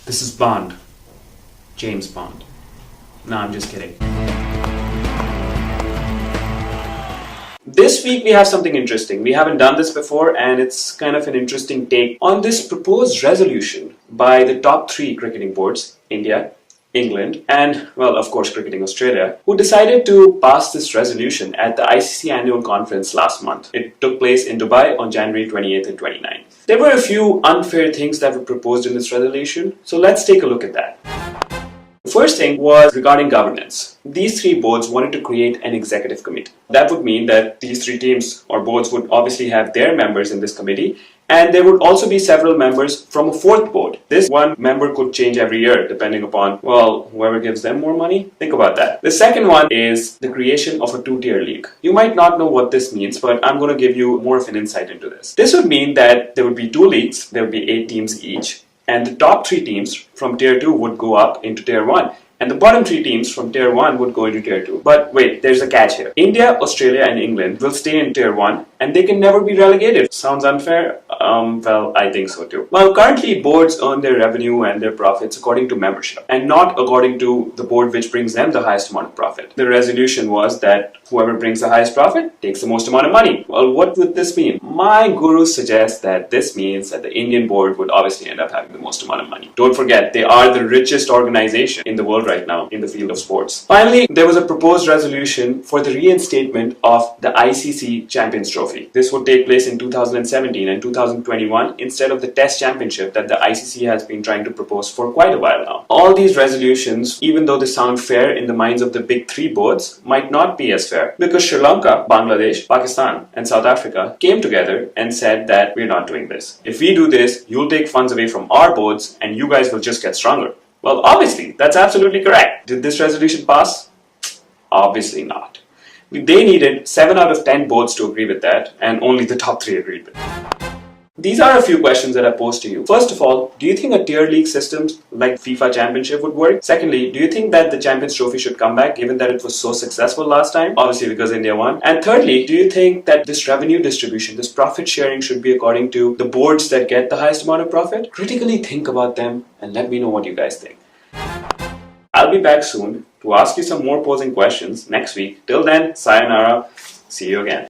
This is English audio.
This is Bond. James Bond. No, I'm just kidding. This week we have something interesting. We haven't done this before, and it's kind of an interesting take on this proposed resolution by the top three cricketing boards, India, England, and, well, of course, Cricketing Australia, who decided to pass this resolution at the ICC annual conference last month. It took place in Dubai on January 28th and 29th. There were a few unfair things that were proposed in this resolution, so let's take a look at that. The first thing was regarding governance. These three boards wanted to create an executive committee. That would mean that these three teams or boards would obviously have their members in this committee, and there would also be several members from a fourth board. This one member could change every year depending upon, well, whoever gives them more money. Think about that. The second one is the creation of a two-tier league. You might not know what this means, but I'm going to give you more of an insight into this. This would mean that there would be two leagues, there would be 8 teams each, and the top 3 teams from Tier 2 would go up into Tier 1. And the bottom 3 teams from Tier 1 would go into Tier 2. But wait, there's a catch here. India, Australia and England will stay in Tier 1 and they can never be relegated. Sounds unfair? Well, I think so too. Well, currently boards earn their revenue and their profits according to membership and not according to the board which brings them the highest amount of profit. The resolution was that whoever brings the highest profit takes the most amount of money. Well, what would this mean? My guru suggests that this means that the Indian board would obviously end up having the most amount of money. Don't forget, they are the richest organization in the world right now in the field of sports. Finally, there was a proposed resolution for the reinstatement of the ICC Champions Trophy. This would take place in 2017 and 2021 instead of the Test Championship that the ICC has been trying to propose for quite a while now. All these resolutions, even though they sound fair in the minds of the big 3 boards, might not be as fair because Sri Lanka, Bangladesh, Pakistan and South Africa came together and said that we're not doing this. If we do this, you'll take funds away from our boards and you guys will just get stronger. Well, obviously, that's absolutely correct. Did this resolution pass? Obviously not. They needed 7 out of 10 boards to agree with that, and only the top 3 agreed with it. These are a few questions that I pose to you. First of all, do you think a tier league system like FIFA Championship would work? Secondly, do you think that the Champions Trophy should come back given that it was so successful last time? Obviously because India won. And thirdly, do you think that this revenue distribution, this profit sharing should be according to the boards that get the highest amount of profit? Critically think about them and let me know what you guys think. I'll be back soon to ask you some more posing questions next week. Till then, sayonara. See you again.